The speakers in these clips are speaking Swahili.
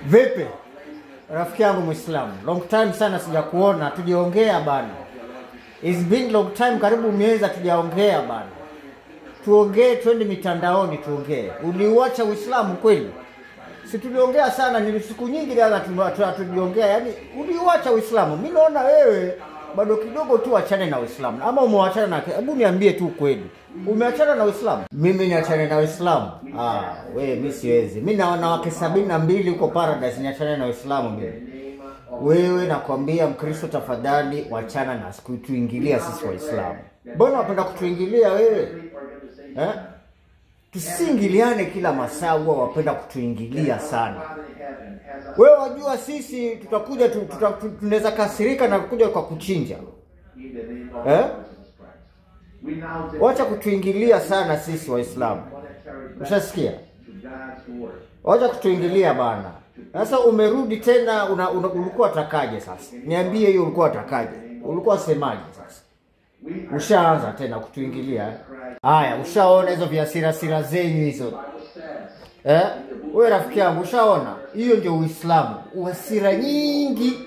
Vipi? Rafiki yangu Muislamu. Long time sana sijakuona, tujiongea bana. It's been long time, karibu miezi tujaongea bana. Tuongee, twende mitandaoni tuongee. Uliuacha Uislamu kweli? Si tuliongea sana, ni siku nyingi jana tuliongea, yani uliuacha Uislamu. Mimi naona wewe bado kidogo tu achane na Uislamu. Ama umeachana na, hebu niambie tu kweli. Umeachana na Uislamu? Mimi niachane na Uislamu. Wewe mimi siwezi. Mimi na wanawake 72 huko paradise, niachane na Uislamu mimi. Wewe nakwambia Mkristo, tafadhali wachana na kutuingilia sisi Waislamu. Mbona unapenda kutuingilia wewe? Tusiingiliane kila masaa, huwa wapenda kutuingilia sana. Wewe wajua sisi tutakuja tunaweza kasirika na kuja kwa kuchinja. Wacha kutuingilia sana sisi Waislamu. Ushasikia? Wacha kutuingilia bana. Sasa umerudi tena, ulikuwa utakaje sasa? Niambie hiyo ulikuwa utakaje? Ulikuwa semaje sasa? Ushaanza tena kutuingilia. Haya, ushaona hizo viasira zenyu hizo. Wewe rafiki yangu, ushaona? Hiyo ndio Uislamu. Uasira nyingi.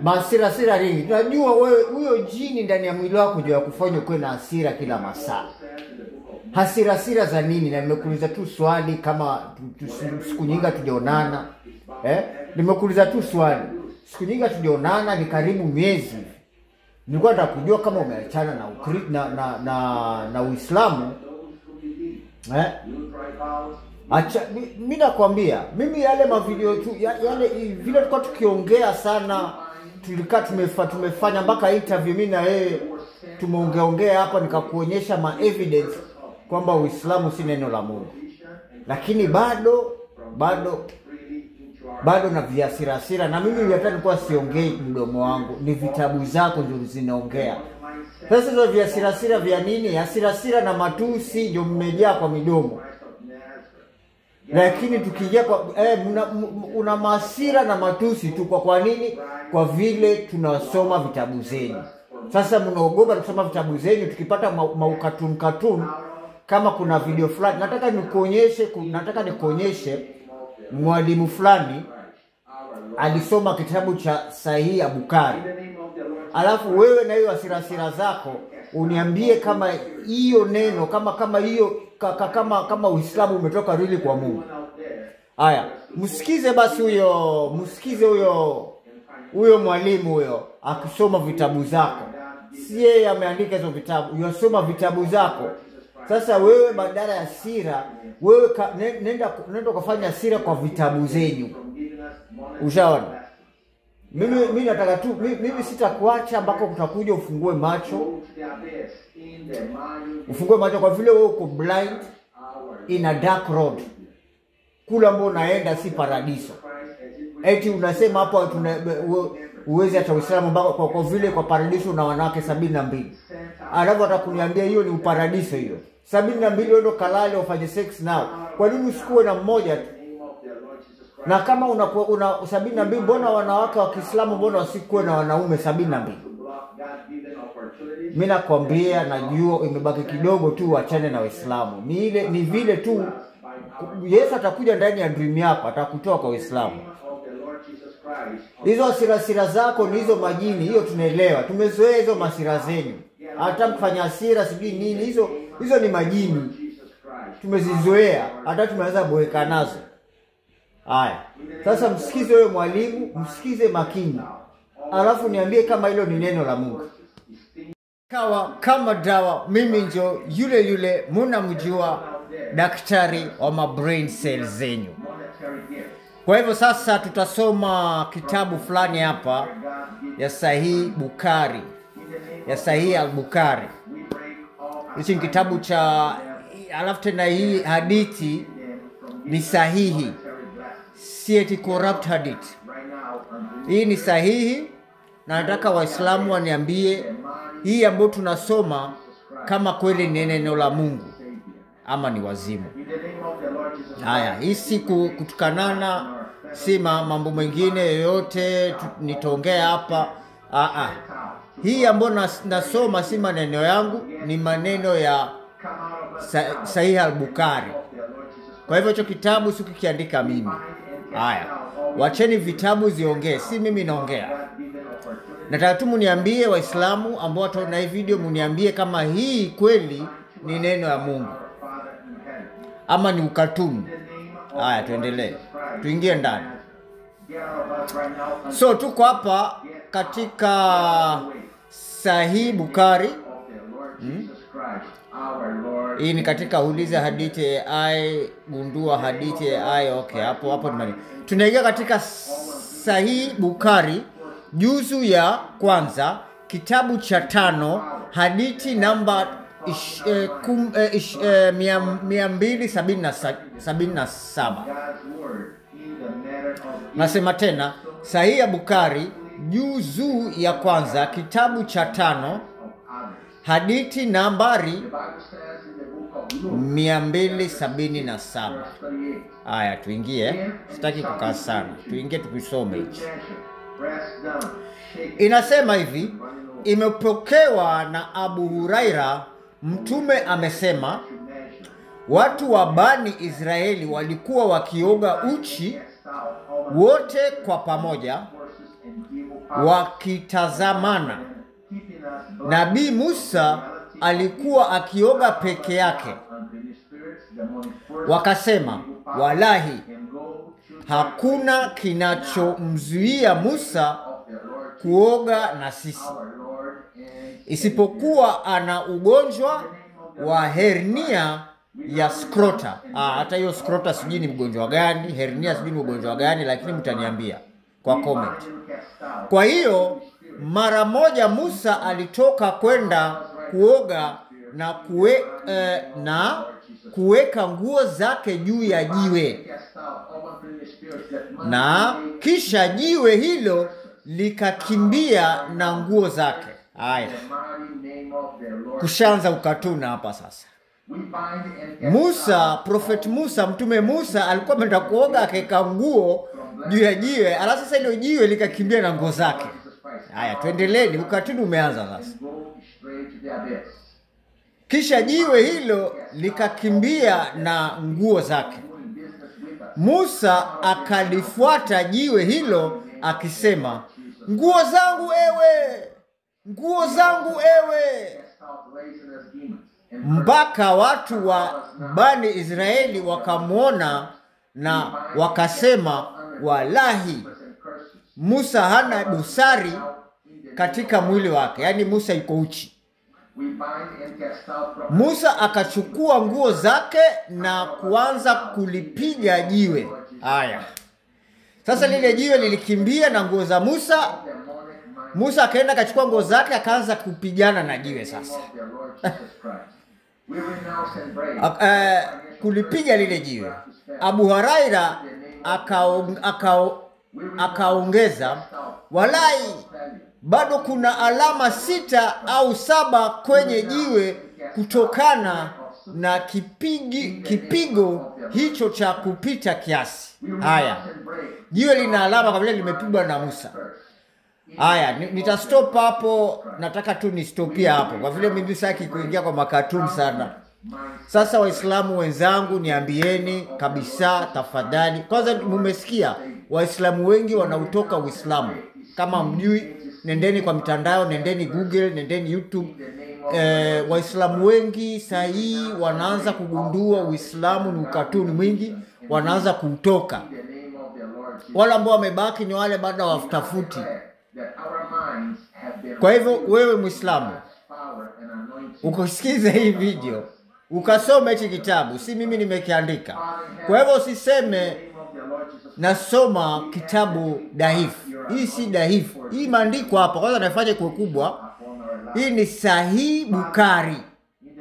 Masira nyingi. Tunajua wewe huyo jini ndani ya mwili wako ndio yakufanya kuwe na hasira kila masaa. Hasira za nini? Na nimekuuliza tu swali, kama siku nyingi tujaonana. Nimekuuliza tu swali. Siku nyingi tujaonana, ni karibu miezi. Nilikuwa nataka kujua kama umeachana na Uislamu. Acha mimi nakwambia, mimi yale mavideo tu yale vile tulikuwa tukiongea sana, tumefanya mpaka interview mimi na yeye, tumeongea hapa, nikakuonyesha evidence kwamba Uislamu si neno la Mungu. Lakini bado na viasira, na mimi hata nilikuwa siongei mdomo wangu, ni vitabu zako ndio zinaongea. Sasa hizo viasira vya nini? Hasira na matusi ndio mmejaa kwa midomo. Lakini tukija kwa una masira na matusi tu kwa nini? Kwa vile tunasoma vitabu zenu. Sasa mnaogopa kusoma vitabu zenu, tukipata cartoon kama kuna video fulani, nataka nikuonyeshe mwalimu fulani alisoma kitabu cha Sahihi al-Bukhari. Alafu wewe na hiyo hasira zako uniambie kama hiyo neno kama hiyo kama Uislamu umetoka really kwa Mungu. Haya, msikize basi huyo mwalimu huyo akisoma vitabu zako. Si yeye ameandika hizo vitabu, yosoma vitabu zako. Sasa wewe badala ya hasira, wewe nenda kufanya hasira kwa vitabu zenyu. Ushaona? Mimi nataka tu, mimi sitakuacha mpaka utakuja ufungue macho. Ufungue macho kwa vile wewe uko blind in a dark road. Kula ambao unaenda si paradiso. Eti unasema hapo uweze hata Uislamu mpaka kwa vile kwa paradiso una wanawake 72. Alafu atakuniambia hiyo ni uparadiso hiyo. 72 ndio kalale ufanye sex nao. Kwa nini usikuwe na mmoja tu? Na kama una 72, mbona wanawake wa Kiislamu mbona wasikuwe na wanaume 72? Mimi nakwambia, najua imebaki kidogo tu achane na Uislamu. Ni vile tu Yesu atakuja ndani ya dream yako, atakutoa kwa Uislamu. Hizo hasira zako ni hizo majini, hiyo tunaelewa. Tumezoea hizo masira zenu. Hata mfanya hasira sijui nini, hizo ni majini. Tumezizoea, hata tumeanza boeka nazo. Haya. Sasa msikize wewe mwalimu, msikize makini. Alafu niambie kama hilo ni neno la Mungu. Kama dawa, mimi ndio yule mnamjua daktari wa brain cells zenyu. Kwa hivyo sasa tutasoma kitabu fulani hapa ya Sahihi Bukhari. Ya Sahihi al-Bukhari. Hichi ni kitabu cha, alafu tena hii hadithi ni sahihi. Si eti corrupt hadith. Hii ni sahihi, na nataka Waislamu waniambie hii ambayo tunasoma kama kweli ni neno la Mungu ama ni wazimu. Haya, hii si kutukanana, si mambo mengine yoyote nitaongea hapa. Hii ambayo nasoma si maneno yangu, ni maneno ya Sahihi al-Bukhari. Kwa hivyo hicho kitabu sikukiandika mimi. Haya, wacheni vitabu ziongee, si mimi naongea. Nataka tu muniambie Waislamu ambao wataona hii video, muniambie kama hii kweli ni neno ya Mungu ama ni ukatuni. Haya, tuendelee. Tuingie ndani. So tuko hapa katika Sahih Bukhari. Hii ni katika uliza hadithi AI, gundua hadithi AI. Okay, hapo ni. Tunaingia katika Sahih Bukhari, juzu ya kwanza, kitabu cha 5, hadithi namba 277. Nasema tena, Sahih ya Bukhari, juzu ya kwanza, kitabu cha 5, hadithi nambari 277. Haya, tuingie. Sitaki kukaa sana. Tuingie tukisome hichi. Inasema hivi, imepokewa na Abu Huraira, Mtume amesema, watu wa Bani Israeli walikuwa wakioga uchi wote kwa pamoja wakitazamana. Nabii Musa alikuwa akioga peke yake. Wakasema, walahi hakuna kinachomzuia Musa kuoga na sisi, isipokuwa ana ugonjwa wa hernia ya scrota. Hata hiyo scrota sijui ni mgonjwa gani, hernia sijui ni ugonjwa gani, lakini mtaniambia kwa comment. Kwa hiyo mara moja Musa alitoka kwenda kuoga na kuweka nguo zake juu ya jiwe, na kisha jiwe hilo likakimbia na nguo zake. Haya, kushaanza ukatuna hapa sasa. Prophet Musa, Mtume Musa alikuwa ameenda kuoga, akaweka nguo juu ya jiwe, alafu sasa ile jiwe likakimbia na nguo zake. Haya, tuendelee, ukatuni umeanza sasa. Kisha jiwe hilo likakimbia na nguo zake. Musa akalifuata jiwe hilo akisema, nguo zangu ewe, nguo zangu ewe, mpaka watu wa Bani Israeli wakamwona na wakasema, walahi Musa hana dosari katika mwili wake, yani Musa yuko uchi. Musa akachukua nguo zake na kuanza kulipiga jiwe. Haya, sasa lile jiwe lilikimbia na nguo za Musa. Musa akaenda akachukua nguo zake akaanza kupigana na jiwe sasa. Kulipiga lile jiwe. Abu Huraira akaongeza, walai bado kuna alama 6 au 7 kwenye jiwe kutokana na kipigo hicho cha kupita kiasi. Haya, jiwe lina alama kwa vile limepigwa na Musa. Haya, nitastop hapo. Nataka tu nistopia hapo kwa vile mimi sitaki kuingia kwa makatuni sana. Sasa Waislamu wenzangu, niambieni kabisa tafadhali. Kwanza mmesikia Waislamu wengi wanautoka Uislamu. Kama mjui, nendeni kwa mitandao, nendeni Google, nendeni YouTube. Waislamu wengi sahi wanaanza kugundua Uislamu ni ukatuni mwingi, wanaanza kutoka. Wale ambao wamebaki ni wale bado hawatafuti. Kwa hivyo wewe Muislamu, ukisikiza hii video, ukasoma hichi kitabu, si mimi nimekiandika. Kwa hivyo usiseme nasoma kitabu dhaifu. Hii si dhaifu. Hii maandiko hapa, kwanza nafanye kwa kubwa. Hii ni Sahih Bukhari.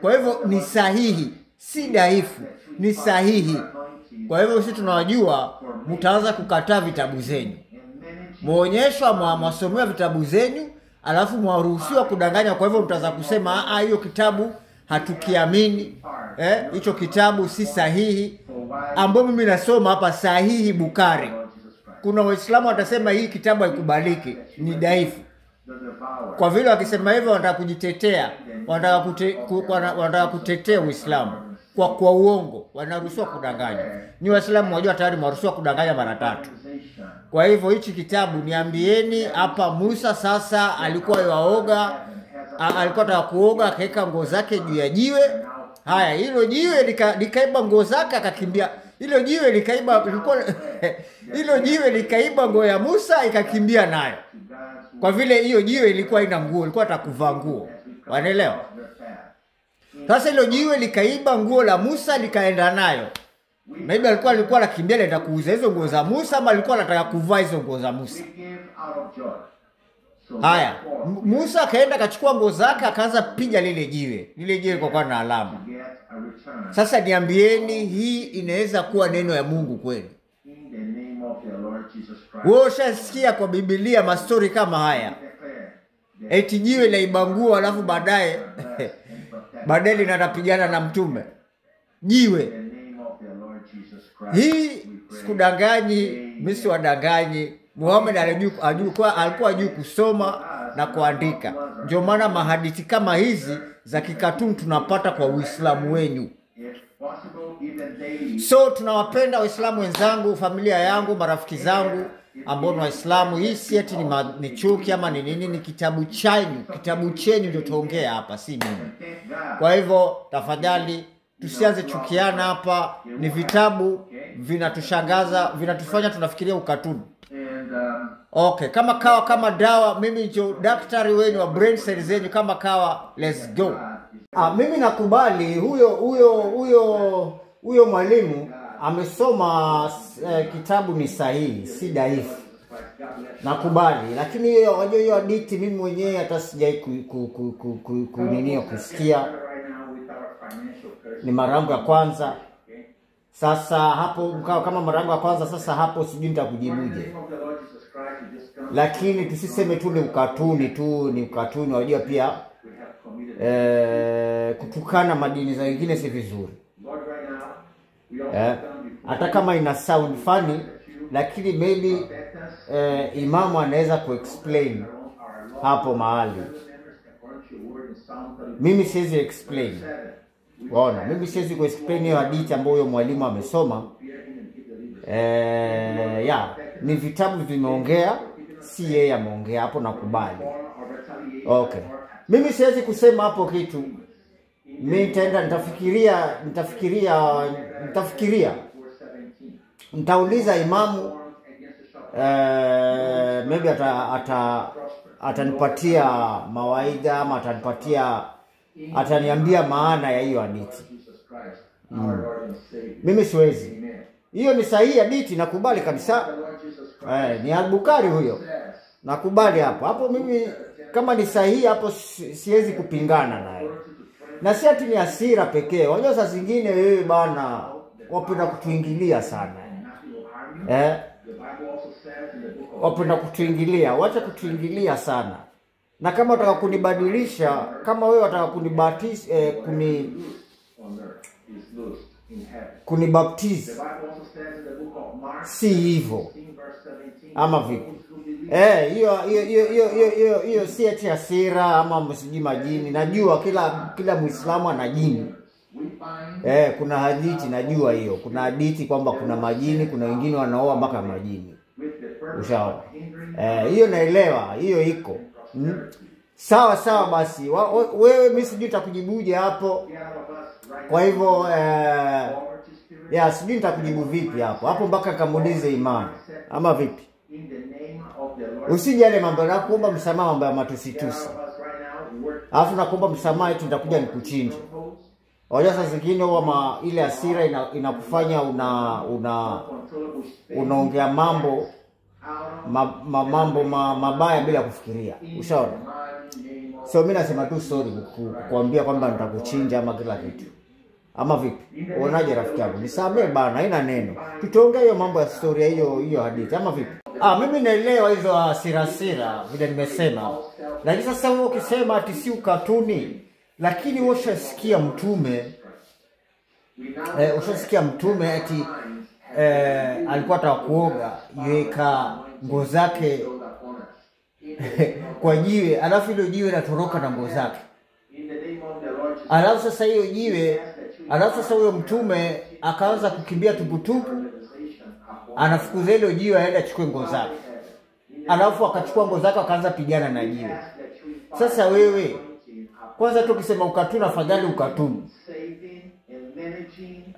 Kwa hivyo ni sahihi, si dhaifu, ni sahihi. Kwa hivyo sisi tunawajua mtaanza kukataa vitabu zenu. Muonyeshwa mwasomea vitabu zenu, alafu mwaruhusiwa kudanganya. Kwa hivyo mtaanza kusema hiyo kitabu hatukiamini. Hicho kitabu si sahihi. Ambao mimi nasoma hapa Sahih Bukhari. Kuna Waislamu watasema hii kitabu haikubaliki, ni dhaifu. Kwa vile wakisema hivyo wanataka kujitetea, wanataka kutetea Uislamu. kwa uongo, wanaruhusiwa kudanganya. Ni Waislamu wajua tayari waruhusiwa kudanganya mara 3. Kwa hivyo hichi kitabu, niambieni hapa, Musa sasa alikuwa yaoga, alikuwa anataka kuoga, akaweka nguo zake juu ya jiwe. Haya, hilo jiwe likaiba nguo zake, akakimbia. Hilo jiwe likaiba, hilo jiwe likaiba nguo ya Musa, ikakimbia nayo. Kwa vile hiyo jiwe ilikuwa ina nguo, ilikuwa atakuvaa nguo. Wanaelewa? Sasa hilo jiwe likaiba nguo la Musa, likaenda nayo. Maybe alikuwa anakimbia anaenda kuuza hizo nguo za Musa, ama alikuwa anataka kuvaa hizo nguo za Musa. Haya, Musa akaenda akachukua nguo zake, akaanza piga lile jiwe. Lile jiwe lilikuwa na alama. Sasa niambieni, hii inaweza kuwa neno ya Mungu kweli? Wewe ushasikia kwa Biblia mastori kama haya? Eti jiwe la ibanguo, alafu baadaye linapigana na mtume. Jiwe. Hii sikudanganyi, mimi siwadanganyi. Muhammad alikuwa hajui kusoma na kuandika. Ndio maana mahadithi kama hizi za kikatuni tunapata kwa Uislamu wenu. So tunawapenda Waislamu wenzangu, familia yangu, marafiki zangu ambao ni Waislamu. Hii si eti ni chuki ama ni nini, ni kitabu chenu ndio tuongea hapa, si mimi. Kwa hivyo tafadhali tusianze chukiana hapa. Ni vitabu vinatushangaza, vinatufanya tunafikiria ukatuni. Okay, kama dawa, mimi ndio daktari wenu wa brain cells zenyu kama kawa. Let's go. Mimi nakubali huyo mwalimu amesoma kitabu ni sahihi, si dhaifu. Nakubali, lakini hiyo hadithi mimi mwenyewe hata sijai kusikia. Ni mara yangu ya kwanza. Sasa hapo kama mara yangu ya kwanza, sasa hapo sijui nitakujibuje. Lakini tusiseme tu ni ukatuni, wajua pia kutukana madini za wengine si vizuri. Hata kama ina sound funny, lakini maybe imamu anaweza kuexplain hapo mahali. Mimi siwezi explain. Waona, mimi siwezi kuexplain hiyo hadithi ambayo huyo mwalimu amesoma. Ni vitabu vimeongea, si yeye ameongea hapo, nakubali. Okay. Mimi siwezi kusema hapo kitu. Mimi nitafikiria. Nitauliza imamu, maybe atanipatia mawaidha, ama ataniambia maana ya hiyo hadithi. Mimi siwezi. Hiyo ni sahihi hadithi, nakubali kabisa. Ni Al-Bukhari huyo. Nakubali hapo. Mimi kama ni sahihi hapo siwezi kupingana naye. Na si ati ni hasira pekee. Wajua saa zingine wewe bana wapenda kutuingilia sana. Wapenda kutuingilia, wacha kutuingilia sana. Na kama unataka kunibadilisha, kama wewe unataka kunibatiza, kunibaptize, si hivyo. Ama vipi? Hiyo si eti hasira ama msiji majini. Najua kila Muislamu ana jini. Kuna hadithi najua hiyo. Kuna hadithi kwamba kuna majini, kuna wengine wanaoa mpaka majini. Ushaona? Hiyo naelewa, hiyo iko. Sawa basi. Wewe mimi sijui nitakujibuje hapo. Kwa hivyo sijui nitakujibu vipi hapo. Hapo mpaka kamuulize imani. Ama vipi? Usije yale mambo na kuomba msamaha, mambo ya matusitusi. Alafu nakuomba msamaha eti nitakuja nikuchinje. Wajua saa zingine huwa ile hasira inakufanya unaongea mambo mabaya bila kufikiria. Ushaona? So mimi nasema tu sorry kukuambia kwamba nitakuchinja ama kila kitu. Ama vipi? Unaje rafiki yangu? Nisamee bana, haina neno. Tutaongea hiyo mambo ya story hiyo hadithi. Ama vipi? Mimi naelewa hizo hasira vile nimesema. Lakini sasa wewe ukisema ati si ukatuni, lakini ushasikia mtume eti alikuwa ataka kuoga, yeka nguo zake kwa jiwe, alafu hilo jiwe linatoroka na nguo zake. Alafu sasa hiyo jiwe Alafu sasa huyo mtume akaanza kukimbia tuputupu, anafukuza ile jiwe aende achukue nguo zake. Alafu akachukua nguo zake akaanza pigana na jiwe. Sasa wewe kwanza tu ukisema ukatuni afadhali ukatuni.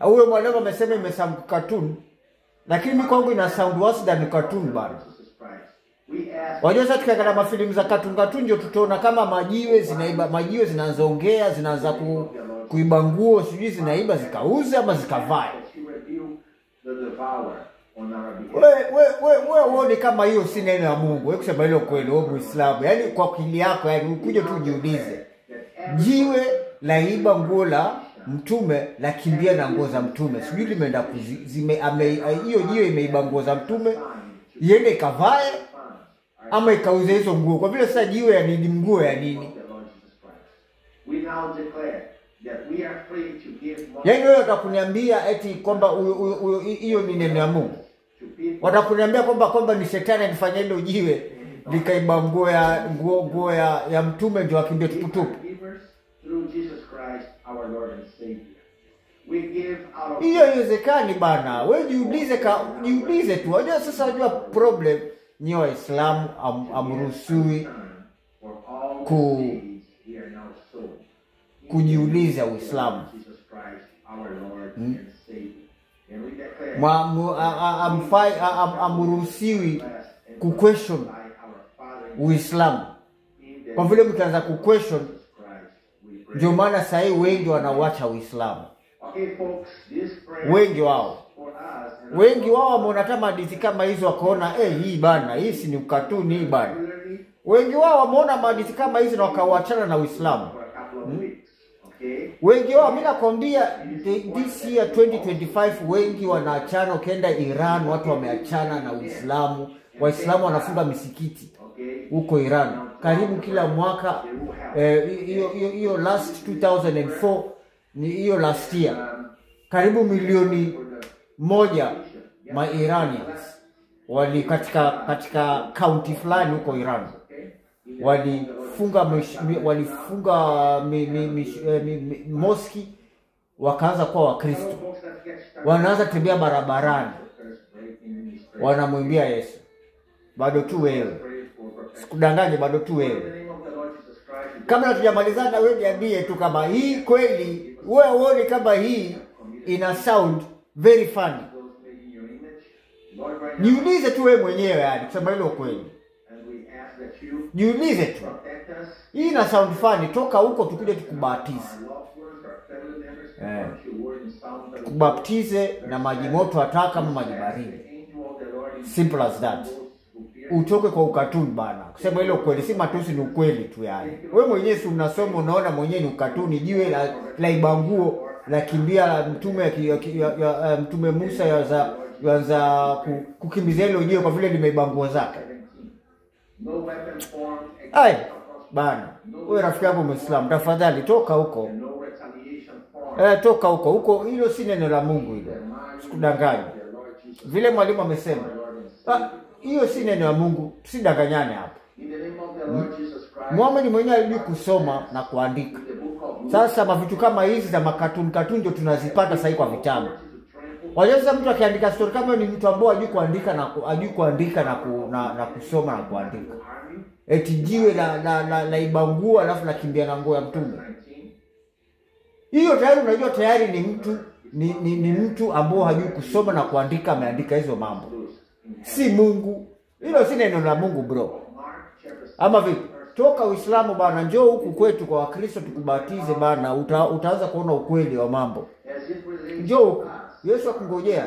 Huyo mwalimu amesema imesound cartoon, lakini mimi kwangu ina sound worse than cartoon bana. Wajua sasa tukiangalia mafilamu za cartoon ndio tutaona kama majiwe zinaiba, majiwe zinazoongea, zinaanza kuiba nguo, sijui zinaiba zikauze ama zikavae. Wewe uone kama hiyo si neno la Mungu. Wewe kusema hilo kweli wewe Muislamu. Yaani kwa akili yako yani ukuje tu ujiulize. Jiwe laiba nguo la mtume la kimbia na nguo za mtume. Sijui limeenda hiyo jiwe imeiba nguo za mtume. Iende ikavae ama ikauze hizo nguo. Kwa vile sasa jiwe ya nini nguo ya nini? Yaani wewe utakuniambia eti kwamba hiyo ni neno la Mungu. Watakuniambia kwamba ni shetani anifanya hilo jiwe likaiba nguo ya mtume ndio akimbia tuputupu. Hiyo haiwezekani bana. Wewe jiulize tu. Unajua sasa unajua problem ni Waislamu amruhusiwi kujiuliza Uislamu. Amruhusiwi kuquestion Uislamu. Kwa vile mkianza kuquestion ndio maana sasa wengi wanauacha Uislamu. Wengi wao wameona kama hadithi kama hizo wakaona hii bana, hii si ni ukatuni hii bana. Wengi wao wameona hadithi kama hizo na wakaachana na Uislamu. Wengi wao mimi nakwambia this year 2025 wengi wanaachana. Ukienda Iran watu wameachana na Uislamu. Waislamu wanafunga misikiti huko Iran karibu kila mwaka. Hiyo last 2004 ni hiyo last year karibu milioni 1 ma Iranians wali katika county fulani huko Iran walifunga moski, wakaanza kuwa Wakristo, wanaanza tembea barabarani wanamwimbia Yesu. Bado tu wewe, sikudanganye, bado tu wewe. Kama hatujamalizana wewe niambie tu kama hii kweli wewe uone kama hii ina sound very funny. Niulize tu wewe mwenyewe yani kusema hilo kweli. Niulize tu. Hii ina sound funny, toka huko tukuje tukubatize. Kubaptize na maji moto hata kama maji baridi. Simple as that. Utoke kwa ukatuni bana. Kusema hilo kweli si matusi, ni ukweli tu yani. Wewe mwenyewe si unasoma unaona mwenyewe ni ukatuni, jiwe la ibanguo la kimbia la mtume mtume Musa yaanza kukimbiza hilo jiwe kwa vile limeibanguo zake. Ai bana, wewe rafiki yangu Muislamu tafadhali toka huko. Toka huko hilo si neno la Mungu hilo. Sikudanganya. Vile mwalimu amesema. Hiyo si neno la Mungu, tusidanganyane hapa. Muhammad mwenyewe alijua kusoma na kuandika. Sasa mavitu kama hizi za makatuni ndio tunazipata sasa kwa vitabu. Wajeza mtu akiandika story kama ni mtu ambaye hajui kuandika na kusoma na kuandika. Eti jiwe la ibangua alafu nakimbia na nguo ya mtume. Hiyo tayari unajua tayari ni mtu ambaye hajui kusoma na kuandika ameandika hizo mambo. Si Mungu. Hilo si neno la Mungu bro. Ama vipi? Toka Uislamu bana, njoo huku kwetu kwa Wakristo tukubatize bana, utaanza kuona ukweli wa mambo. Njoo huku. Yesu akungojea.